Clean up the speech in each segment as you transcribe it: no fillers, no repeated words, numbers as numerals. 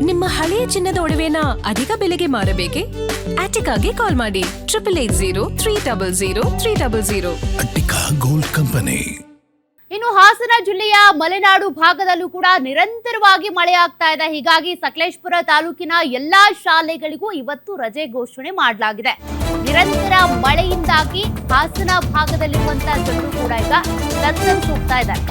ನಿಮ್ಮ ಹಳೆಯ ಚಿನ್ನದ ಒಡವೆನ ಅಧಿಕ ಬೆಲೆಗೆ ಮಾರಬೇಕೆ? ಆಟಿಕಾಗೆ ಕಾಲ್ ಮಾಡಿ 8880 ಅಟ್ಟಿಕಾ ಗೋಲ್ಡ್ ಕಂಪನಿ. ಇನ್ನು ಹಾಸನ ಜಿಲ್ಲೆಯ ಮಲೆನಾಡು ಭಾಗದಲ್ಲೂ ಕೂಡ ನಿರಂತರವಾಗಿ ಮಳೆಯಾಗ್ತಾ ಇದೆ. ಹೀಗಾಗಿ ಸಕಲೇಶಪುರ ತಾಲೂಕಿನ ಎಲ್ಲಾ ಶಾಲೆಗಳಿಗೂ ಇವತ್ತು ರಜೆ ಘೋಷಣೆ ಮಾಡಲಾಗಿದೆ. ನಿರಂತರ ಮಳೆಯಿಂದಾಗಿ ಹಾಸನ ಭಾಗದಲ್ಲಿರುವಂತಹ ಜನರು ಕೂಡ ಈಗ ತತ್ತರಿಸೋಗ್ತಾ ಇದ್ದಾರೆ.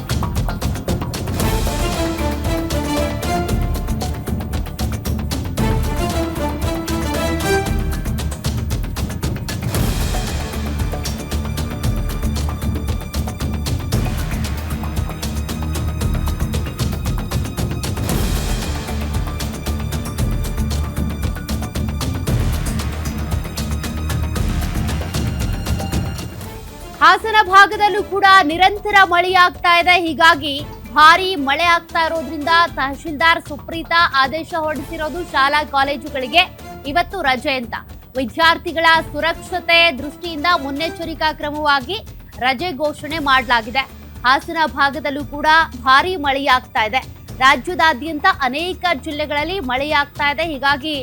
ಹಾಸನ ಭಾಗದಲ್ಲೂ ಕೂಡ ನಿರಂತರ ಮಳೆಯಾಗ್ತಾ ಇದೆ. ಹೀಗಾಗಿ ಭಾರಿ ಮಳೆ ಆಗ್ತಾ ಇರೋದ್ರಿಂದ ತಹಶೀಲ್ದಾರ್ ಸುಪ್ರೀತಾ ಆದೇಶ ಹೊರಡಿಸಿರೋದು ಶಾಲಾ ಕಾಲೇಜುಗಳಿಗೆ ಇವತ್ತು ರಜೆ ಅಂತ. ವಿದ್ಯಾರ್ಥಿಗಳ ಸುರಕ್ಷತೆ ದೃಷ್ಟಿಯಿಂದ ಮುನ್ನೆಚ್ಚರಿಕಾ ಕ್ರಮವಾಗಿ ರಜೆ ಘೋಷಣೆ ಮಾಡಲಾಗಿದೆ. ಹಾಸನ ಭಾಗದಲ್ಲೂ ಕೂಡ ಭಾರಿ ಮಳೆಯಾಗ್ತಾ ಇದೆ. ರಾಜ್ಯದಾದ್ಯಂತ ಅನೇಕ ಜಿಲ್ಲೆಗಳಲ್ಲಿ ಮಳೆಯಾಗ್ತಾ ಇದೆ. ಹೀಗಾಗಿ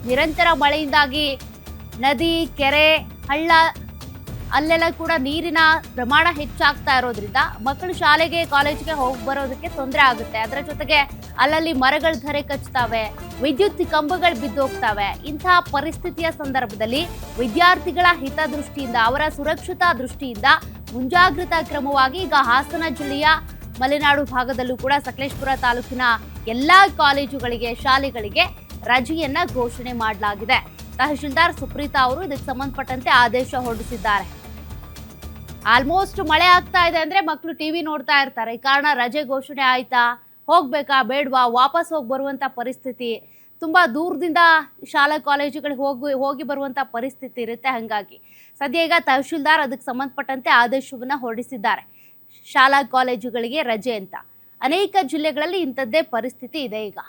ನಿರಂತರ ಮಳೆಯಿಂದಾಗಿ ನದಿ, ಕೆರೆ, ಹಳ್ಳ ಅಲ್ಲೆಲ್ಲ ಕೂಡ ನೀರಿನ ಪ್ರಮಾಣ ಹೆಚ್ಚಾಗ್ತಾ ಇರೋದ್ರಿಂದ ಮಕ್ಕಳು ಶಾಲೆಗೆ ಕಾಲೇಜಿಗೆ ಹೋಗಿ ಬರೋದಕ್ಕೆ ತೊಂದರೆ ಆಗುತ್ತೆ. ಅದರ ಜೊತೆಗೆ ಅಲ್ಲಲ್ಲಿ ಮರಗಳ ಧರೆ ಕಚ್ತಾವೆ, ವಿದ್ಯುತ್ ಕಂಬಗಳು ಬಿದ್ದೋಗ್ತವೆ. ಇಂತಹ ಪರಿಸ್ಥಿತಿಯ ಸಂದರ್ಭದಲ್ಲಿ ವಿದ್ಯಾರ್ಥಿಗಳ ಹಿತದೃಷ್ಟಿಯಿಂದ, ಅವರ ಸುರಕ್ಷತಾ ದೃಷ್ಟಿಯಿಂದ ಮುಂಜಾಗ್ರತಾ ಕ್ರಮವಾಗಿ ಈಗ ಹಾಸನ ಜಿಲ್ಲೆಯ ಮಲೆನಾಡು ಭಾಗದಲ್ಲೂ ಕೂಡ ಸಕಲೇಶಪುರ ತಾಲೂಕಿನ ಎಲ್ಲಾ ಕಾಲೇಜುಗಳಿಗೆ, ಶಾಲೆಗಳಿಗೆ ರಜೆಯನ್ನ ಘೋಷಣೆ ಮಾಡಲಾಗಿದೆ. ತಹಶೀಲ್ದಾರ್ ಸುಪ್ರೀತಾ ಅವರು ಇದಕ್ಕೆ ಸಂಬಂಧಪಟ್ಟಂತೆ ಆದೇಶ ಹೊರಡಿಸಿದ್ದಾರೆ. ಆಲ್ಮೋಸ್ಟ್ ಮಳೆ ಆಗ್ತಾ ಇದೆ ಅಂದ್ರೆ ಮಕ್ಕಳು ಟಿವಿ ನೋಡ್ತಾ ಇರ್ತಾರೆ. ಈ ಕಾರಣ ರಜೆ ಘೋಷಣೆ ಆಯ್ತಾ, ಹೋಗ್ಬೇಕಾ ಬೇಡವಾ, ವಾಪಸ್ ಹೋಗಿ ಬರುವಂತ ಪರಿಸ್ಥಿತಿ, ತುಂಬಾ ದೂರದಿಂದ ಶಾಲಾ ಕಾಲೇಜುಗಳಿಗೆ ಹೋಗಿ ಬರುವಂತ ಪರಿಸ್ಥಿತಿ ಇರುತ್ತೆ. ಹಾಗಾಗಿ ಸದ್ಯ ಈಗ ತಹಶೀಲ್ದಾರ್ ಅದಕ್ಕೆ ಸಂಬಂಧಪಟ್ಟಂತೆ ಆದೇಶವನ್ನ ಹೊರಡಿಸಿದ್ದಾರೆ. ಶಾಲಾ ಕಾಲೇಜುಗಳಿಗೆ ರಜೆ ಅಂತ ಅನೇಕ ಜಿಲ್ಲೆಗಳಲ್ಲಿ ಇಂಥದ್ದೇ ಪರಿಸ್ಥಿತಿ ಇದೆ ಈಗ.